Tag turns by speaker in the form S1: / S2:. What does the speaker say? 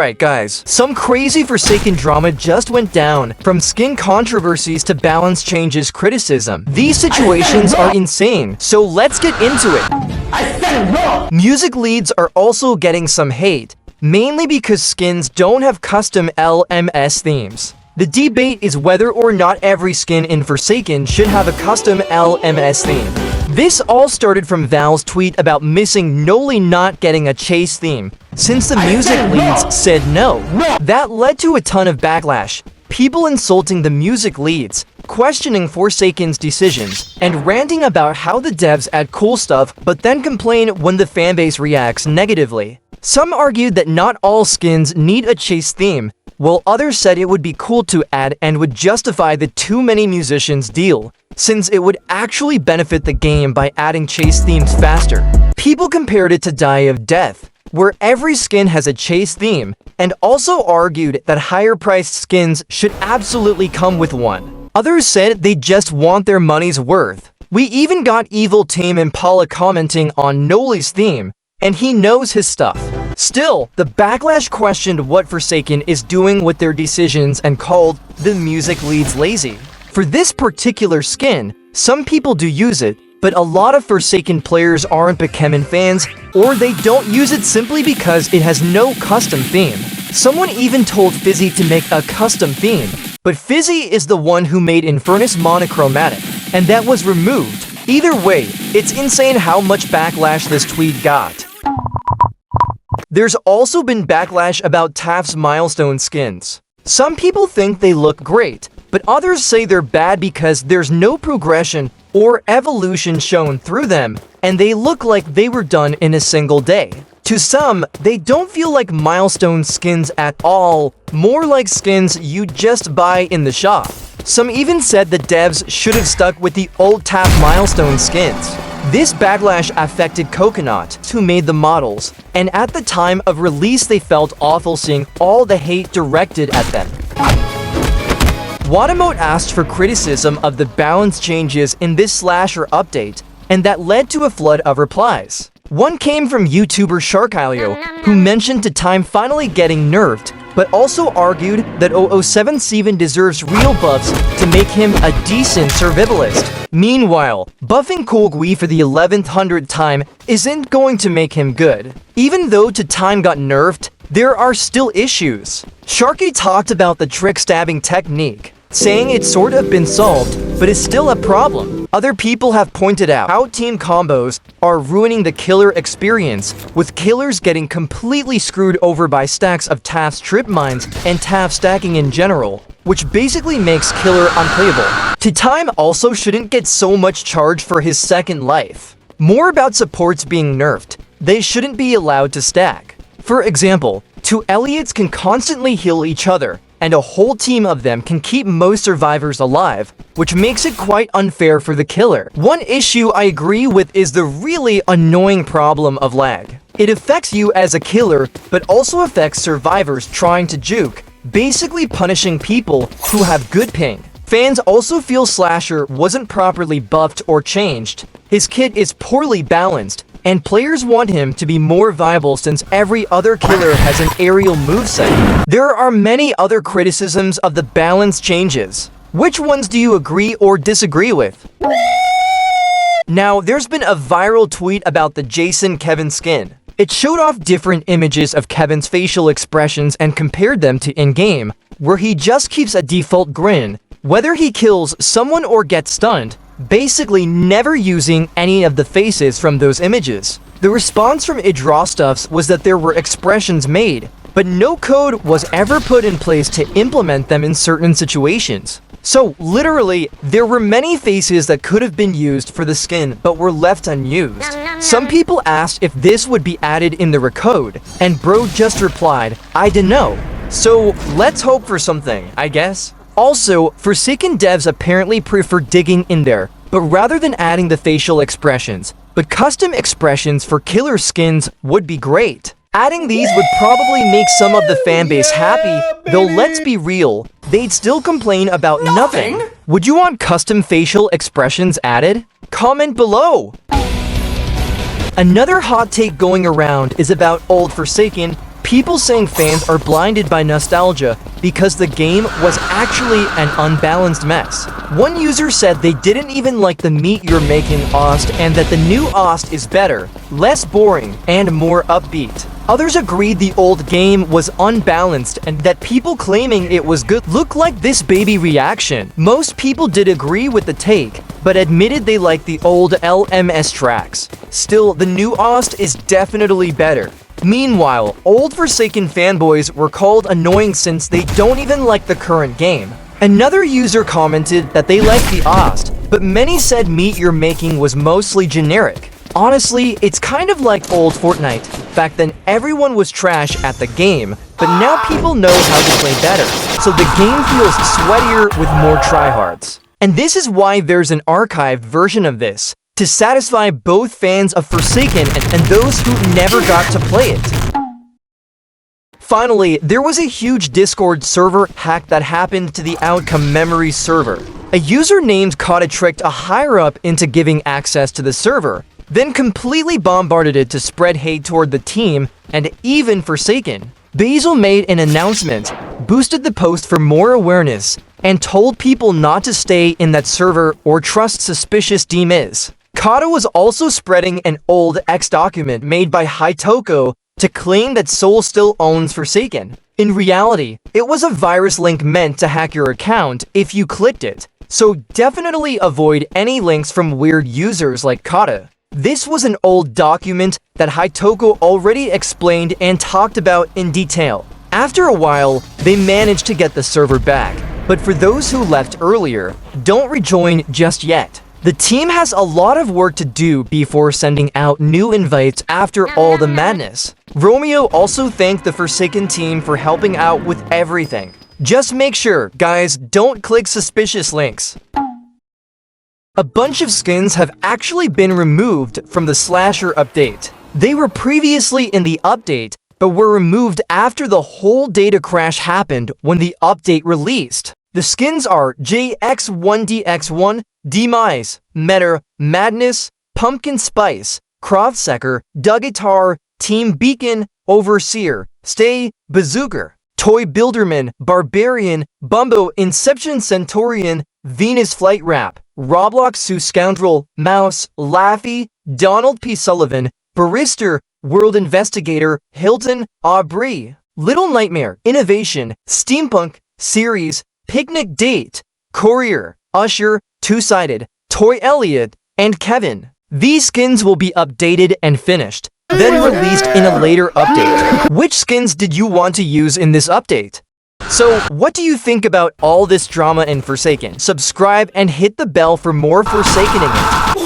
S1: Alright guys, some crazy Forsaken drama just went down, from skin controversies to balance changes criticism. These situations are insane, so let's get into it.
S2: I said it wrong!
S1: Music leads are also getting some hate, mainly because skins don't have custom LMS themes. The debate is whether or not every skin in Forsaken should have a custom LMS theme. This all started from Val's tweet about missing Noli not getting a chase theme, since the music leads said no. That led to a ton of backlash, people insulting the music leads, questioning Forsaken's decisions, and ranting about how the devs add cool stuff but then complain when the fanbase reacts negatively. Some argued that not all skins need a chase theme, while others said it would be cool to add and would justify the too many musicians deal, since it would actually benefit the game by adding chase themes faster. People compared it to Die of Death, where every skin has a chase theme, and also argued that higher-priced skins should absolutely come with one. Others said they just want their money's worth. We even got Evil Tame Impala commenting on Noli's theme, and he knows his stuff. Still, the backlash questioned what Forsaken is doing with their decisions and called the music leads lazy. For this particular skin, some people do use it, but a lot of Forsaken players aren't Bakemen fans, or they don't use it simply because it has no custom theme. Someone even told Fizzy to make a custom theme, but Fizzy is the one who made Infernus monochromatic, and that was removed. Either way, it's insane how much backlash this tweet got. There's also been backlash about TAF's milestone skins. Some people think they look great, but others say they're bad because there's no progression or evolution shown through them, and they look like they were done in a single day. To some, they don't feel like milestone skins at all, more like skins you just buy in the shop. Some even said the devs should have stuck with the old TAF milestone skins. This backlash affected Coconut, who made the models, and at the time of release they felt awful seeing all the hate directed at them. Watamote asked for criticism of the balance changes in this slasher update, and that led to a flood of replies. One came from YouTuber Sharkalio, who mentioned to time finally getting nerfed, but also argued that 007 Steven deserves real buffs to make him a decent survivalist. Meanwhile, buffing Kolgui for the 1100th time isn't going to make him good. Even though to time got nerfed, there are still issues. Sharky talked about the trick stabbing technique, saying it's sort of been solved, but it's still a problem. Other people have pointed out how team combos are ruining the killer experience, with killers getting completely screwed over by stacks of TAF's trip mines and TAF stacking in general, which basically makes killer unplayable. Time also shouldn't get so much charge for his second life. More about supports being nerfed. They shouldn't be allowed to stack. For example, two Elliots can constantly heal each other, and a whole team of them can keep most survivors alive, which makes it quite unfair for the killer. One issue I agree with is the really annoying problem of lag. It affects you as a killer, but also affects survivors trying to juke, basically punishing people who have good ping. Fans also feel Slasher wasn't properly buffed or changed. His kit is poorly balanced, and players want him to be more viable since every other killer has an aerial moveset. There are many other criticisms of the balance changes. Which ones do you agree or disagree with? Now, there's been a viral tweet about the Jason Kevin skin. It showed off different images of Kevin's facial expressions and compared them to in-game, where he just keeps a default grin, whether he kills someone or gets stunned, basically never using any of the faces from those images. The response from Idrostuffs was that there were expressions made, but no code was ever put in place to implement them in certain situations. So literally, there were many faces that could have been used for the skin but were left unused. Some people asked if this would be added in the recode, and bro just replied, I dunno. So let's hope for something, I guess. Also, Forsaken devs apparently prefer digging in there, but rather than adding the facial expressions, but custom expressions for killer skins would be great. Adding these would probably make some of the fanbase happy, though let's be real, they'd still complain about nothing. Would you want custom facial expressions added? Comment below! Another hot take going around is about old Forsaken. people saying fans are blinded by nostalgia because the game was actually an unbalanced mess. One user said they didn't even like the Meet You're Making Ost and that the new Ost is better, less boring, and more upbeat. Others agreed the old game was unbalanced and that people claiming it was good look like this baby reaction. Most people did agree with the take, but admitted they liked the old LMS tracks. Still, the new Ost is definitely better. Meanwhile, old Forsaken fanboys were called annoying since they don't even like the current game. Another user commented that they liked the Ost, but many said Meet You're Making was mostly generic. Honestly, it's kind of like old Fortnite. Back then, everyone was trash at the game, but now people know how to play better, so the game feels sweatier with more tryhards. And this is why there's an archived version of this, to satisfy both fans of Forsaken and those who never got to play it. Finally, there was a huge Discord server hack that happened to the Outcome Memories server. A user named Kata tricked a higher-up into giving access to the server, then completely bombarded it to spread hate toward the team and even Forsaken. Basil made an announcement, boosted the post for more awareness, and told people not to stay in that server or trust suspicious DMs. Kata was also spreading an old X document made by Hitoko to claim that Soul still owns Forsaken. In reality, it was a virus link meant to hack your account if you clicked it, so definitely avoid any links from weird users like Kata. This was an old document that Hitoko already explained and talked about in detail. After a while, they managed to get the server back, but for those who left earlier, don't rejoin just yet. The team has a lot of work to do before sending out new invites after all the madness. Romeo also thanked the Forsaken team for helping out with everything. Just make sure, guys, don't click suspicious links. A bunch of skins have actually been removed from the Slasher update. They were previously in the update, but were removed after the whole data crash happened when the update released. The skins are JX1DX1, Demise, Metter, Madness, Pumpkin Spice, Croftsecker, Dugitar, Team Beacon, Overseer, Stay, Bazooker, Toy Builderman, Barbarian, Bumbo, Inception Centaurian, Venus Flight Rap, Roblox Sue Scoundrel, Mouse, Laffy, Donald P. Sullivan, Barrister, World Investigator, Hilton, Aubrey, Little Nightmare, Innovation, Steampunk, Series, Picnic Date, Courier, Usher, Two-Sided, Toy Elliot, and Kevin. These skins will be updated and finished, then released in a later update. Which skins did you want to use in this update? So, what do you think about all this drama in Forsaken? Subscribe and hit the bell for more Forsakening.